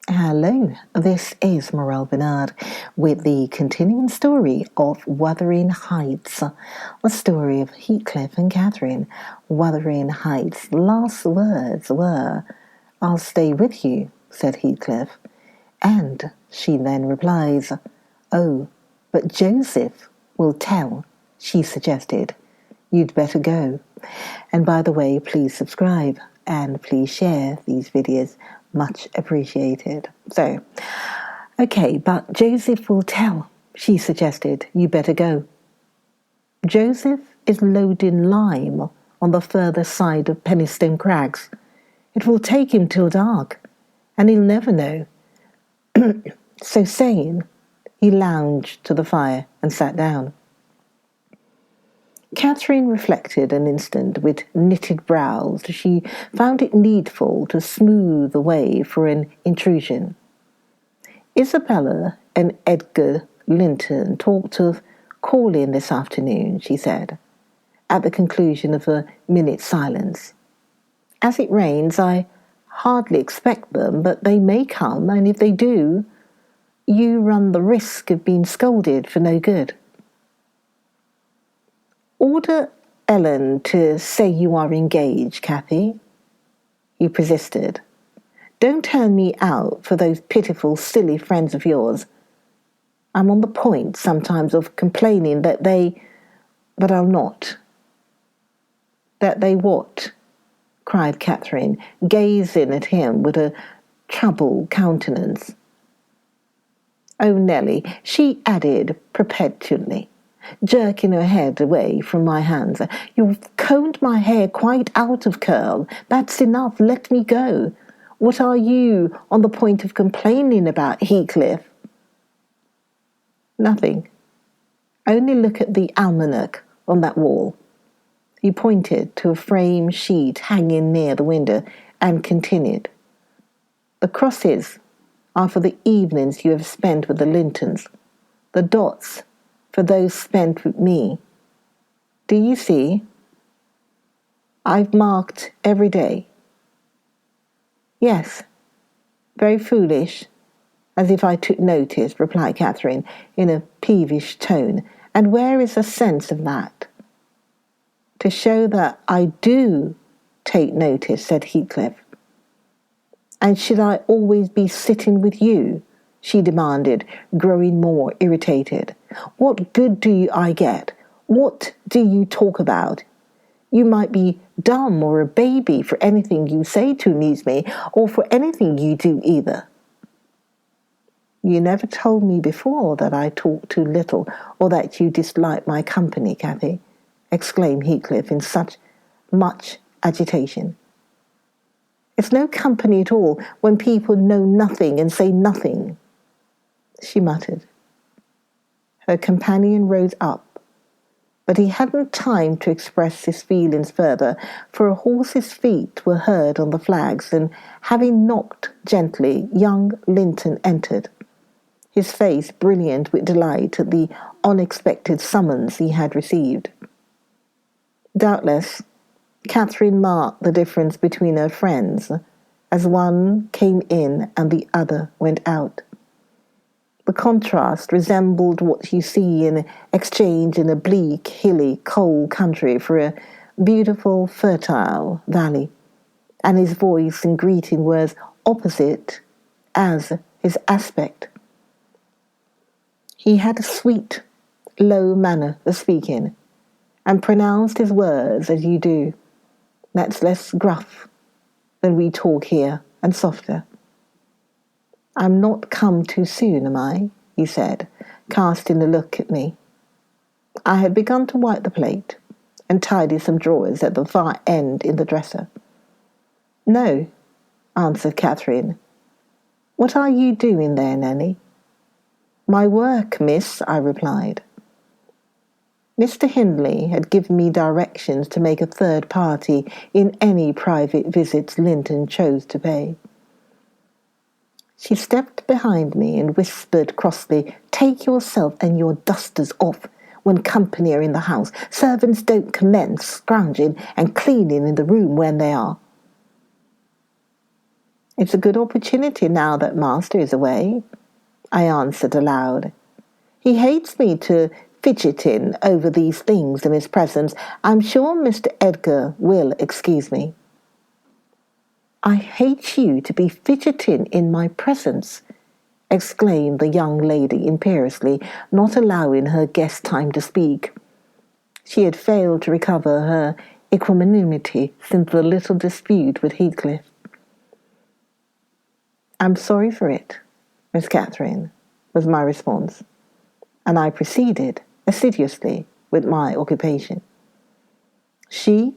Hello, this is Morel Benard with the continuing story of Wuthering Heights, the story of Heathcliff and Catherine. Wuthering Heights' last words were, "I'll stay with you," said Heathcliff. And she then replies, "Oh, but Joseph will tell," she suggested. "You'd better go. And by the way, please subscribe and please share these videos. Much appreciated." So, okay, but Joseph will tell, she suggested. "You better go." Joseph is loading lime on the further side of Pennystone Crags. It will take him till dark, and he'll never know. So saying, he lounged to the fire and sat down. Catherine reflected an instant with knitted brows. She found it needful to smooth the way for an intrusion. "Isabella and Edgar Linton talked of calling this afternoon," she said, at the conclusion of a minute's silence. "As it rains, I hardly expect them, but they may come, and if they do, you run the risk of being scolded for no good." "Order Ellen to say you are engaged, Cathy," he persisted. "Don't turn me out for those pitiful, silly friends of yours. I'm on the point sometimes of complaining but I'll not." "That they what?" cried Catherine, gazing at him with a troubled countenance. "Oh, Nelly," she added perpetually, jerking her head away from my hands, "you've combed my hair quite out of curl. That's enough. Let me go. What are you on the point of complaining about, Heathcliff?" "Nothing. Only look at the almanac on that wall." He pointed to a frame sheet hanging near the window and continued, "The crosses are for the evenings you have spent with the Lintons. The dots for those spent with me. Do you see? I've marked every day." "Yes, very foolish, as if I took notice," replied Catherine in a peevish tone. "And where is the sense of that?" "To show that I do take notice," said Heathcliff. "And should I always be sitting with you?" she demanded, growing more irritated. "What good do I get? What do you talk about? You might be dumb or a baby for anything you say to amuse me, or for anything you do either." "You never told me before that I talk too little, or that you dislike my company, Cathy," exclaimed Heathcliff in much agitation. "It's no company at all when people know nothing and say nothing," she muttered. Her companion rose up, but he hadn't time to express his feelings further, for a horse's feet were heard on the flags, and having knocked gently, young Linton entered, his face brilliant with delight at the unexpected summons he had received. Doubtless, Catherine marked the difference between her friends, as one came in and the other went out. The contrast resembled what you see in exchange in a bleak, hilly, cold country for a beautiful, fertile valley, and his voice in greeting was opposite as his aspect. He had a sweet, low manner of speaking, and pronounced his words as you do. That's less gruff than we talk here, and softer. "I'm not come too soon, am I?" he said, casting a look at me. I had begun to wipe the plate and tidy some drawers at the far end in the dresser. "No," answered Catherine. "What are you doing there, Nanny?" "My work, miss," I replied. Mr. Hindley had given me directions to make a third party in any private visits Linton chose to pay. She stepped behind me and whispered crossly, "Take yourself and your dusters off when company are in the house. Servants don't commence scrounging and cleaning in the room when they are." It's a good opportunity now that master is away, I answered aloud. He hates me to fidgeting over these things in his presence. I'm sure Mr. Edgar will excuse me. I hate you to be fidgeting in my presence, exclaimed the young lady imperiously, not allowing her guest time to speak. She had failed to recover her equanimity since the little dispute with Heathcliff. I'm sorry for it, Miss Catherine, was my response, and I proceeded assiduously with my occupation. She,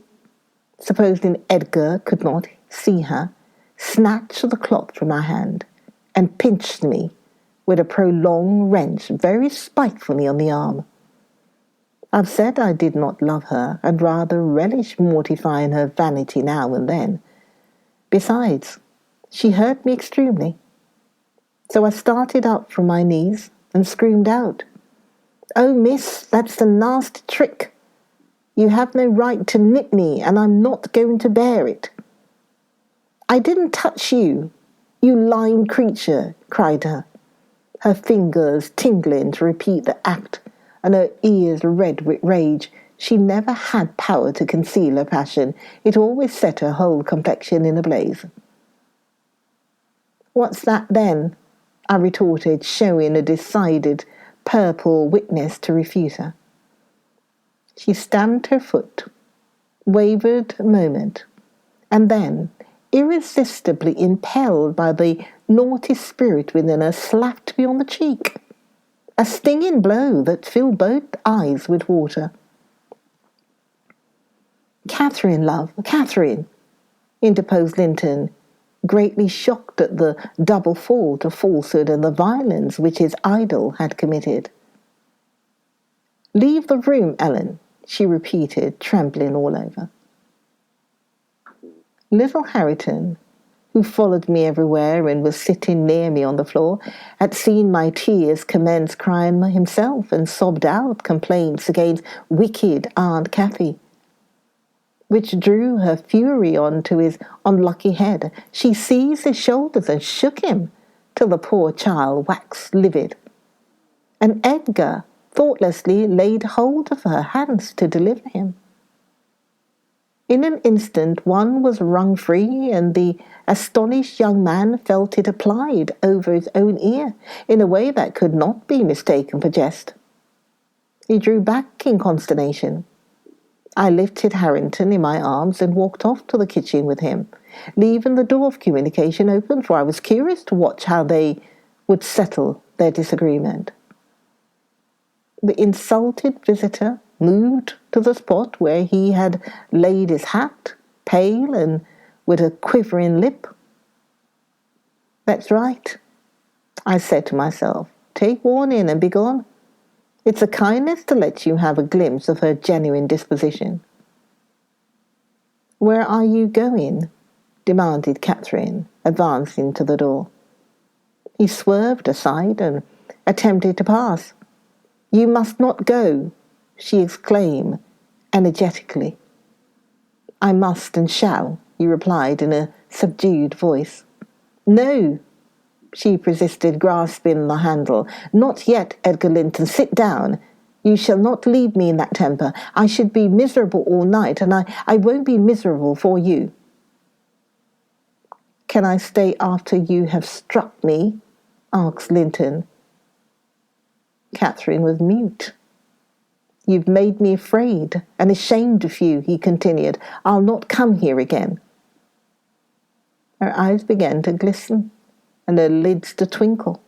supposing Edgar could not see her, snatched the cloth from my hand and pinched me with a prolonged wrench very spitefully on the arm. I've said I did not love her, and rather relished mortifying her vanity now and then. Besides, she hurt me extremely. So I started up from my knees and screamed out, "Oh, miss, that's a nasty trick. You have no right to nip me, and I'm not going to bear it." "I didn't touch you, you lying creature," cried her fingers tingling to repeat the act, and her ears red with rage. She never had power to conceal her passion. It always set her whole complexion in a blaze. "What's that then?" I retorted, showing a decided purple witness to refute her. She stamped her foot, wavered a moment, and then, irresistibly impelled by the naughty spirit within her, slapped me on the cheek. A stinging blow that filled both eyes with water. "Catherine, love, Catherine," interposed Linton, greatly shocked at the double fault of falsehood and the violence which his idol had committed. "Leave the room, Ellen," she repeated, trembling all over. Little Harrington, who followed me everywhere and was sitting near me on the floor, had seen my tears, commence crying himself, and sobbed out complaints against wicked Aunt Cathy, which drew her fury on to his unlucky head. She seized his shoulders and shook him till the poor child waxed livid, and Edgar thoughtlessly laid hold of her hands to deliver him. In an instant one was wrung free, and the astonished young man felt it applied over his own ear in a way that could not be mistaken for jest. He drew back in consternation. I lifted Harrington in my arms and walked off to the kitchen with him, leaving the door of communication open, for I was curious to watch how they would settle their disagreement. The insulted visitor moved to the spot where he had laid his hat, pale and with a quivering lip. "That's right," I said to myself. "Take warning and be gone. It's a kindness to let you have a glimpse of her genuine disposition." "Where are you going?" demanded Catherine, advancing to the door. He swerved aside and attempted to pass. "You must not go," she exclaimed energetically. "I must and shall," he replied in a subdued voice. "No," she persisted, grasping the handle. "Not yet, Edgar Linton. Sit down. You shall not leave me in that temper. I should be miserable all night, and I won't be miserable for you." "Can I stay after you have struck me?" asked Linton. Catherine was mute. "You've made me afraid and ashamed of you," he continued. "I'll not come here again." Her eyes began to glisten and her lids to twinkle.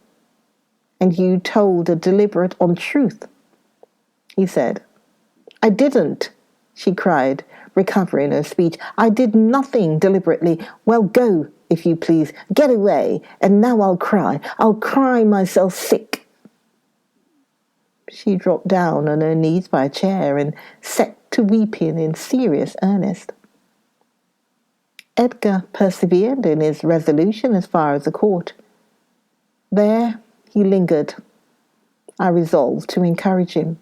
"And you told a deliberate untruth," he said. "I didn't," she cried, recovering her speech. "I did nothing deliberately." "Well, go, if you please. Get away, and now I'll cry. I'll cry myself sick." She dropped down on her knees by a chair and set to weeping in serious earnest. Edgar persevered in his resolution as far as the court. There he lingered. I resolved to encourage him.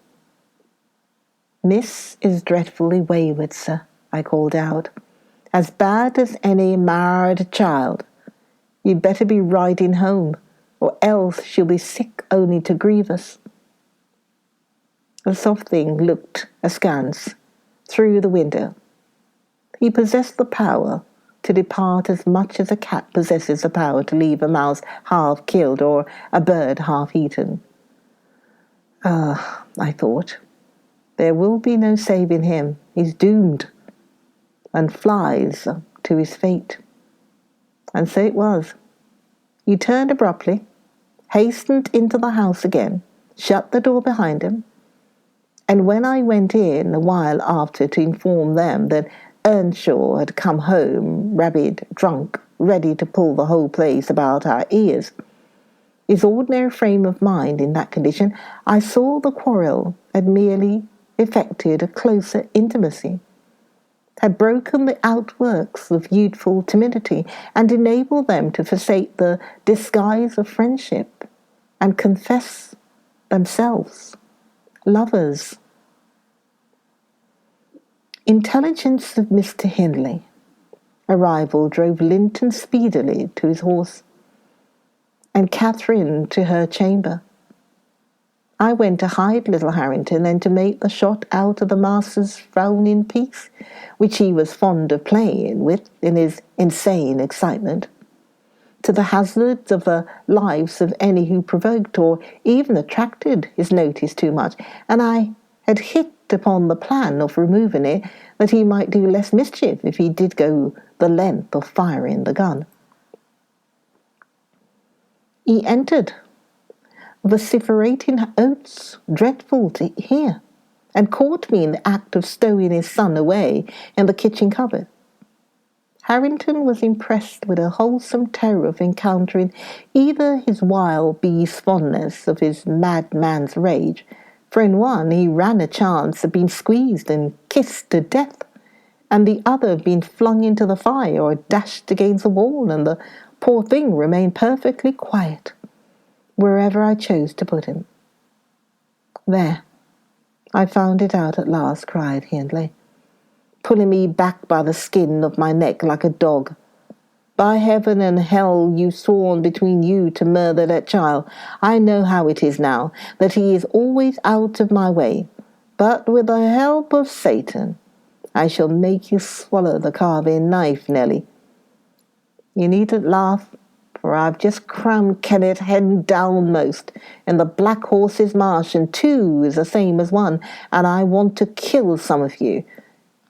"Miss is dreadfully wayward, sir," I called out. "As bad as any marred child. You'd better be riding home, or else she'll be sick only to grieve us." The soft thing looked askance through the window. He possessed the power to depart as much as a cat possesses the power to leave a mouse half killed or a bird half eaten. I thought, there will be no saving him. He's doomed, and flies to his fate. And so it was. He turned abruptly, hastened into the house again, shut the door behind him, and when I went in a while after to inform them that Earnshaw had come home, rabid, drunk, ready to pull the whole place about our ears, his ordinary frame of mind in that condition, I saw the quarrel had merely effected a closer intimacy, had broken the outworks of youthful timidity, and enabled them to forsake the disguise of friendship and confess themselves lovers. Intelligence of Mr. Hindley arrival drove Linton speedily to his horse, and Catherine to her chamber. I went to hide little Harrington and to make the shot out of the master's frowning piece, which he was fond of playing with in his insane excitement, to the hazards of the lives of any who provoked or even attracted his notice too much, and I had hit upon the plan of removing it that he might do less mischief if he did go the length of firing the gun. He entered, vociferating oaths dreadful to hear, and caught me in the act of stowing his son away in the kitchen cupboard. Harrington was impressed with a wholesome terror of encountering either his wild beast fondness of his madman's rage, for in one he ran a chance of being squeezed and kissed to death, and the other of being flung into the fire or dashed against the wall, and the poor thing remained perfectly quiet wherever I chose to put him. "There, I found it out at last," cried Hindley, pulling me back by the skin of my neck like a dog. "By heaven and hell, you sworn between you to murder that child. I know how it is now, that he is always out of my way. But with the help of Satan, I shall make you swallow the carving knife, Nelly. You needn't laugh, for I've just crammed Kenneth head downmost in the Black Horse's Marsh, and 2 is the same as 1, and I want to kill some of you.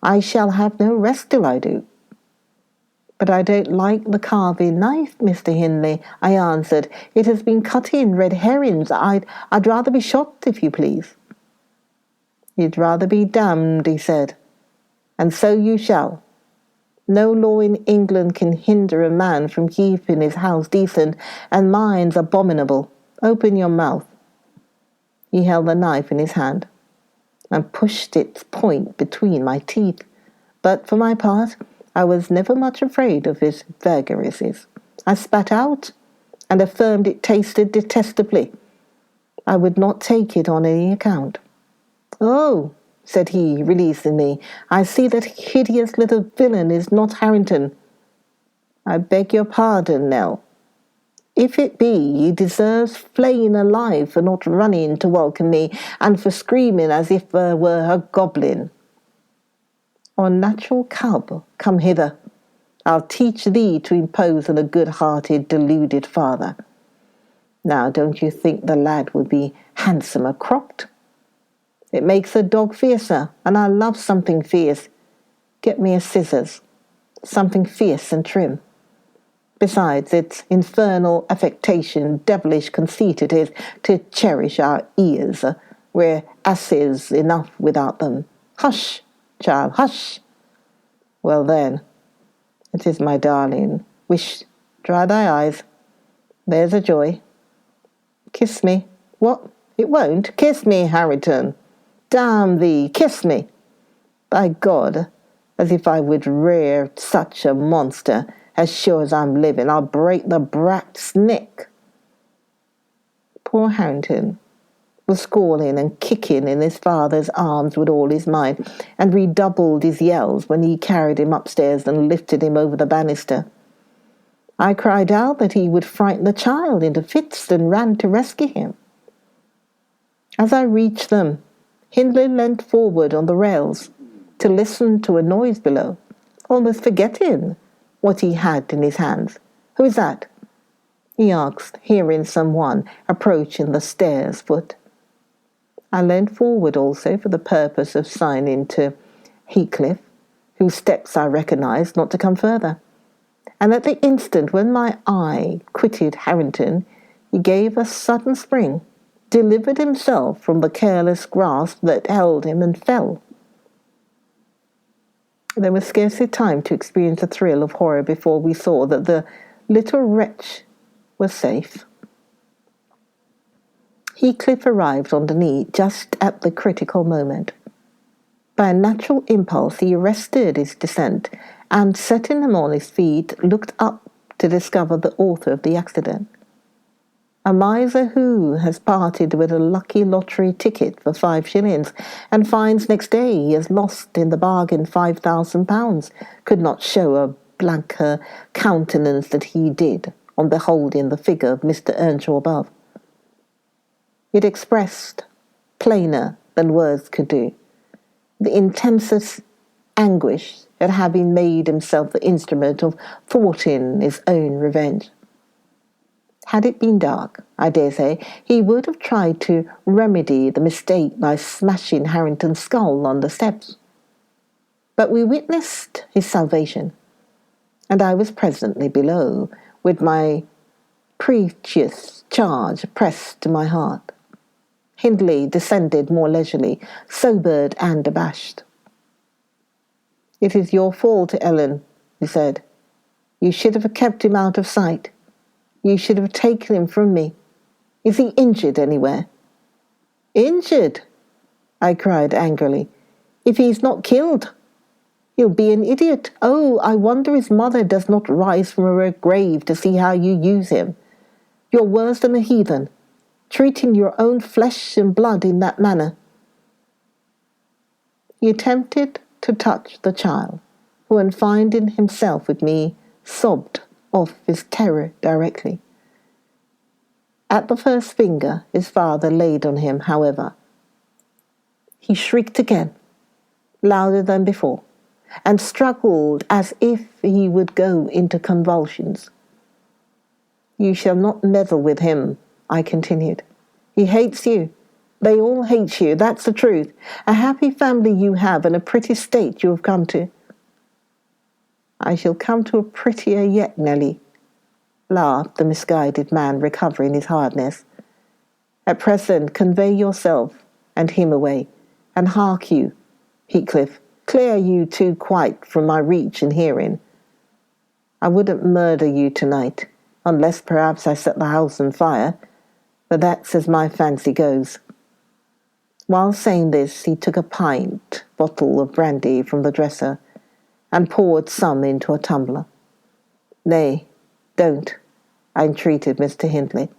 I shall have no rest till I do." "But I don't like the carving knife, Mr. Hindley," I answered. "It has been cutting red herrings. I'd rather be shot, if you please." "You'd rather be damned," he said, "and so you shall. No law in England can hinder a man from keeping his house decent, and mine's abominable. Open your mouth." He held the knife in his hand and pushed its point between my teeth, but for my part, I was never much afraid of his vagaries. I spat out and affirmed it tasted detestably. I would not take it on any account. "Oh," said he, releasing me, "I see that hideous little villain is not Harrington." "I beg your pardon, Nell. If it be, he deserves flaying alive for not running to welcome me, and for screaming as if there were a goblin. Unnatural cub, come hither. I'll teach thee to impose on a good-hearted, deluded father. Now, don't you think the lad would be handsomer cropped? It makes a dog fiercer, and I love something fierce. Get me a scissors, something fierce and trim. Besides, its infernal affectation, devilish conceit it is to cherish our ears. We're asses enough without them. Hush, child, hush. Well then, it is my darling. Wish, dry thy eyes. There's a joy. Kiss me. What? It won't? Kiss me, Harrington. Damn thee, kiss me. By God, as if I would rear such a monster. As sure as I'm living, I'll break the brat's neck. Poor Harrington was squalling and kicking in his father's arms with all his might, and redoubled his yells when he carried him upstairs and lifted him over the banister. I cried out that he would frighten the child into fits and ran to rescue him. As I reached them, Hindley leant forward on the rails to listen to a noise below, almost forgetting what he had in his hands. "Who is that?" he asked, hearing someone approaching the stairs foot. I leant forward also for the purpose of signing to Heathcliff, whose steps I recognized, not to come further. And at the instant when my eye quitted Harrington, he gave a sudden spring, delivered himself from the careless grasp that held him, and fell. There was scarcely time to experience a thrill of horror before we saw that the little wretch was safe. Heathcliff arrived on the knee just at the critical moment. By a natural impulse he arrested his descent, and setting him on his feet, looked up to discover the author of the accident. A miser who has parted with a lucky lottery ticket for 5 shillings and finds next day he has lost in the bargain £5,000 could not show a blanker countenance than he did on beholding the figure of Mr. Earnshaw above. It expressed, plainer than words could do, the intensest anguish at having made himself the instrument of thwarting his own revenge. Had it been dark, I dare say, he would have tried to remedy the mistake by smashing Harrington's skull on the steps. But we witnessed his salvation, and I was presently below, with my precious charge pressed to my heart. Hindley descended more leisurely, sobered and abashed. "It is your fault, Ellen," he said. "You should have kept him out of sight. You should have taken him from me. Is he injured anywhere?" "Injured?" I cried angrily. "If he's not killed, he'll be an idiot. Oh, I wonder his mother does not rise from her grave to see how you use him. You're worse than a heathen, treating your own flesh and blood in that manner." He attempted to touch the child, who, on finding himself with me, sobbed off his terror directly. At the first finger his father laid on him, however, he shrieked again, louder than before, and struggled as if he would go into convulsions. "You shall not meddle with him," I continued. "He hates you. They all hate you, that's the truth. A happy family you have, and a pretty state you have come to." "I shall come to a prettier yet, Nelly," laughed the misguided man, recovering his hardness. "At present convey yourself and him away, and hark you, Heathcliff, clear you two quite from my reach and hearing. I wouldn't murder you tonight, unless perhaps I set the house on fire, but that's as my fancy goes." While saying this, he took a pint bottle of brandy from the dresser and poured some into a tumbler. "Nay, don't," I entreated Mr. Hindley.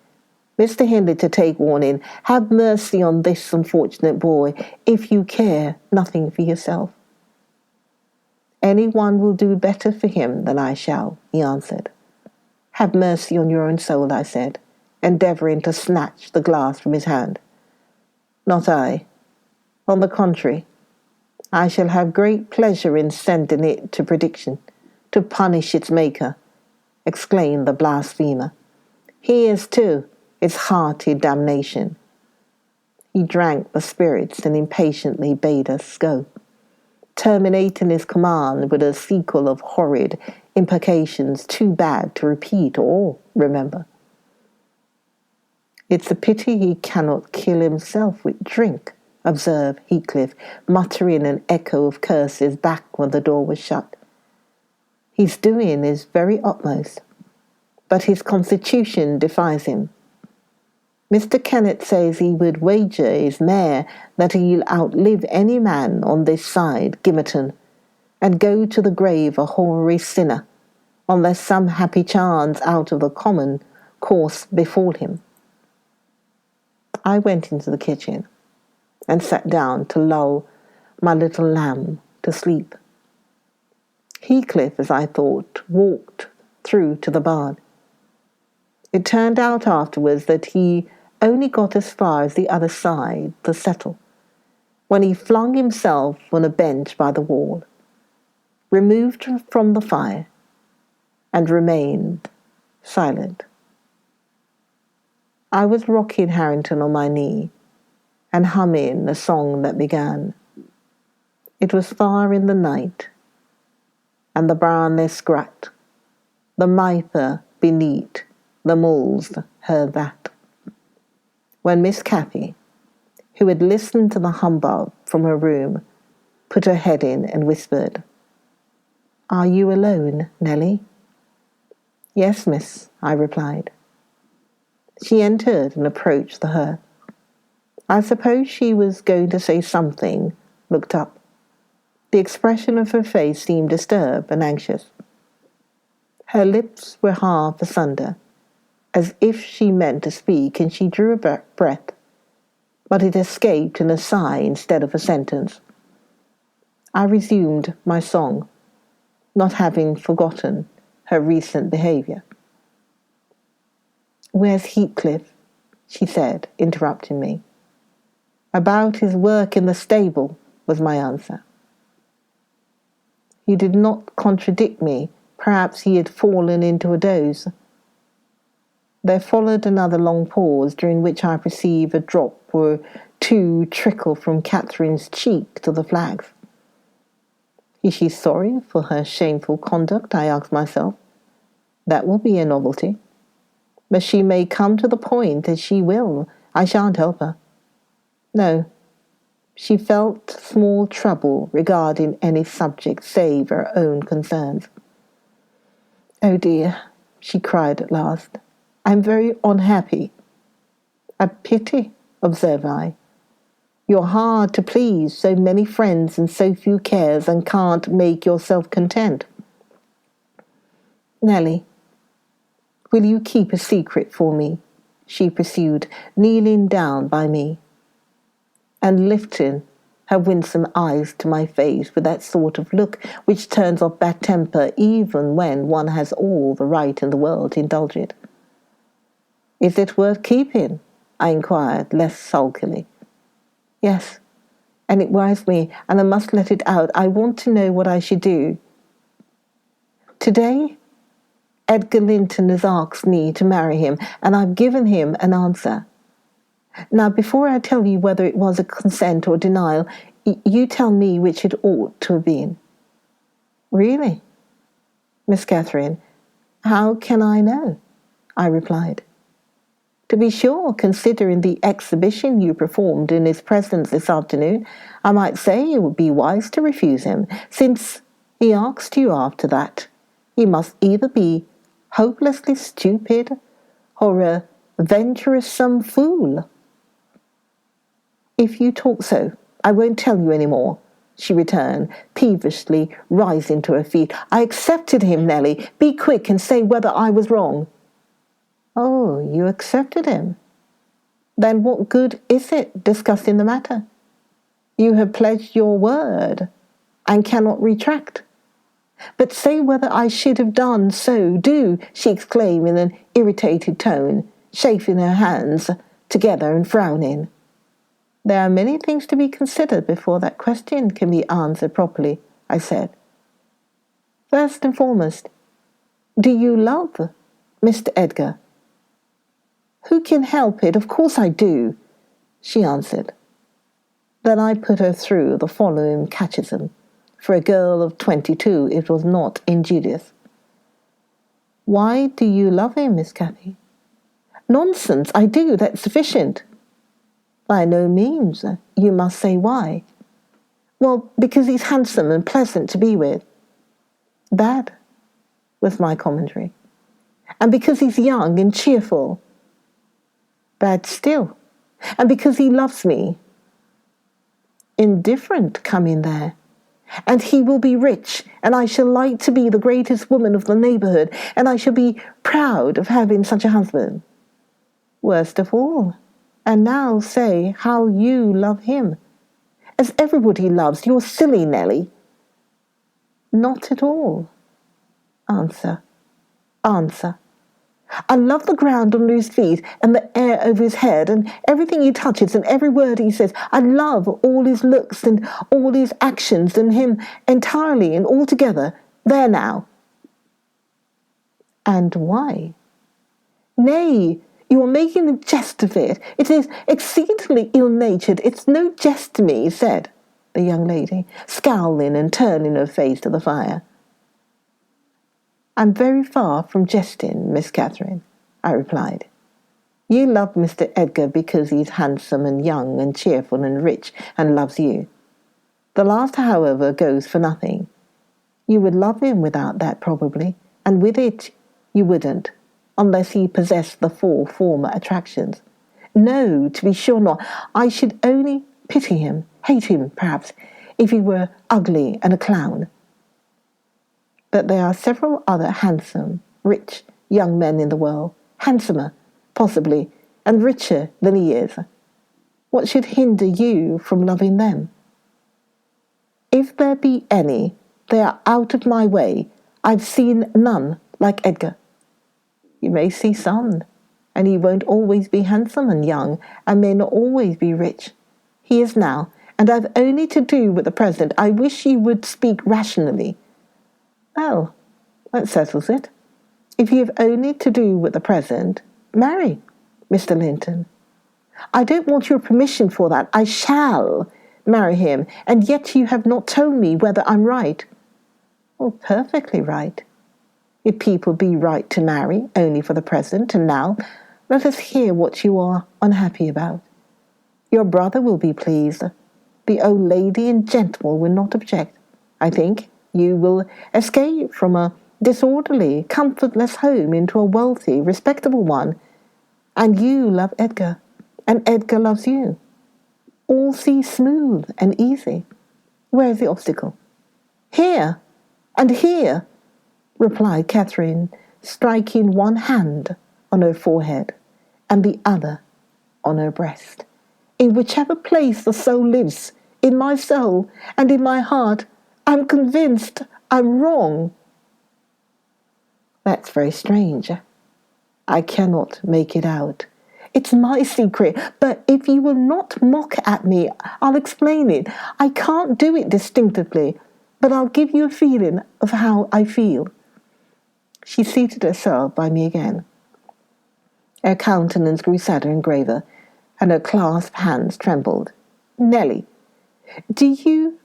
"Mr. Hindley, to take warning, have mercy on this unfortunate boy, if you care nothing for yourself." "Any one will do better for him than I shall," he answered. "Have mercy on your own soul," I said, endeavouring to snatch the glass from his hand. "Not I. On the contrary, I shall have great pleasure in sending it to perdition, to punish its maker," exclaimed the blasphemer. "Here's to its hearty damnation." He drank the spirits and impatiently bade us go, terminating his command with a sequel of horrid imprecations too bad to repeat or remember. "It's a pity he cannot kill himself with drink," observed Heathcliff, muttering an echo of curses back when the door was shut. "He's doing his very utmost, but his constitution defies him. Mr. Kennett says he would wager his mare that he'll outlive any man on this side Gimmerton, and go to the grave a hoary sinner, unless some happy chance out of the common course befall him." I went into the kitchen and sat down to lull my little lamb to sleep. Heathcliff, as I thought, walked through to the barn. It turned out afterwards that he only got as far as the other side, the settle, when he flung himself on a bench by the wall, removed from the fire, and remained silent. I was rocking Harrington on my knee and humming a song that began, "It was far in the night, and the barn lay scrat, the mither beneath the moles heard that," when Miss Cathy, who had listened to the humbug from her room, put her head in and whispered, "Are you alone, Nelly?" "Yes, miss," I replied. She entered and approached the hearth. I suppose she was going to say something, looked up. The expression of her face seemed disturbed and anxious. Her lips were half asunder, as if she meant to speak, and she drew a breath, but it escaped in a sigh instead of a sentence. I resumed my song, not having forgotten her recent behaviour. "Where's Heathcliff?" she said, interrupting me. "About his work in the stable," was my answer. He did not contradict me. Perhaps he had fallen into a doze. There followed another long pause, during which I perceived a drop or two trickle from Catherine's cheek to the flags. Is she sorry for her shameful conduct? I asked myself. That will be a novelty. But she may come to the point, as she will. I shan't help her. No, she felt small trouble regarding any subject save her own concerns. "Oh dear," she cried at last, "I'm very unhappy." "A pity," observed I. "You're hard to please, so many friends and so few cares, and can't make yourself content." "Nelly, will you keep a secret for me?" she pursued, kneeling down by me, and lifting her winsome eyes to my face with that sort of look which turns off bad temper even when one has all the right in the world to indulge it. "Is it worth keeping?" I inquired, less sulkily. "Yes, and it worries me, and I must let it out. I want to know what I should do. Today, Edgar Linton has asked me to marry him, and I've given him an answer. Now, before I tell you whether it was a consent or denial, you tell me which it ought to have been." "Really, Miss Catherine, how can I know?" I replied. "To be sure, considering the exhibition you performed in his presence this afternoon, I might say it would be wise to refuse him. Since he asked you after that, he must either be hopelessly stupid or a venturesome fool." "If you talk so, I won't tell you any more," she returned, peevishly rising to her feet. "I accepted him, Nelly. Be quick and say whether I was wrong." "Oh, you accepted him? Then what good is it discussing the matter? You have pledged your word and cannot retract." "But say whether I should have done so. Do," she exclaimed in an irritated tone, chafing her hands together and frowning. "There are many things to be considered before that question can be answered properly," I said. "First and foremost, do you love Mr. Edgar?" "Who can help it? Of course I do," she answered. Then I put her through the following catechism. For a girl of 22, it was not injurious. "Why do you love him, Miss Cathy?" "Nonsense, I do, that's sufficient." "By no means. You must say why." "Well, because he's handsome and pleasant to be with." "Bad," was my commentary. "And because he's young and cheerful." "Bad still." "And because he loves me." "Indifferent come in there." "And he will be rich, and I shall like to be the greatest woman of the neighbourhood, and I shall be proud of having such a husband." "Worst of all. And now say how you love him." "As everybody loves. You're silly, Nelly." "Not at all." Answer. answer. I love the ground under his feet and the air over his head and everything he touches and every word he says. I love all his looks and all his actions and him entirely and altogether. There now. And why? Nay, you are making a jest of it. It is exceedingly ill-natured. It's no jest to me, said the young lady, scowling and turning her face to the fire. I'm very far from jesting, Miss Catherine, I replied. You love Mr. Edgar because he's handsome and young and cheerful and rich and loves you. The last, however, goes for nothing. You would love him without that, probably, and with it you wouldn't, unless he possessed the four former attractions. No, to be sure not. I should only pity him, hate him, perhaps, if he were ugly and a clown. But there are several other handsome, rich young men in the world, handsomer, possibly, and richer than he is. What should hinder you from loving them? If there be any, they are out of my way. I've seen none like Edgar. You may see some, and he won't always be handsome and young, and may not always be rich. He is now, and I've only to do with the present. I wish you would speak rationally. Well, that settles it. If you have only to do with the present, marry Mr. Linton. I don't want your permission for that. I shall marry him, and yet you have not told me whether I'm right. Oh, perfectly right. If people be right to marry only for the present and now, let us hear what you are unhappy about. Your brother will be pleased. The old lady and gentleman will not object. I think you will escape from a disorderly, comfortless home into a wealthy, respectable one. And you love Edgar, and Edgar loves you. All seems smooth and easy. Where is the obstacle? Here, and here, replied Catherine, striking one hand on her forehead and the other on her breast. In whichever place the soul lives, in my soul and in my heart, I'm convinced I'm wrong. That's very strange. I cannot make it out. It's my secret, but if you will not mock at me, I'll explain it. I can't do it distinctively, but I'll give you a feeling of how I feel. She seated herself by me again. Her countenance grew sadder and graver, and her clasped hands trembled. Nelly, do you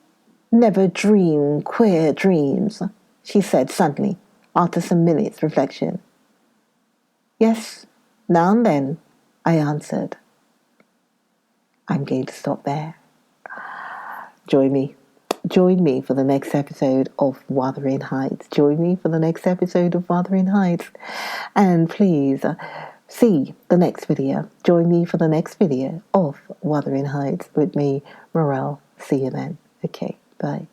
never dream queer dreams? She said suddenly, after some minutes' reflection. Yes, now and then, I answered. I'm going to stop there. Join me for the next episode of Wuthering Heights. Join me for the next episode of Wuthering Heights. And please see the next video. Join me for the next video of Wuthering Heights with me, Morel. See you then. Okay, bye.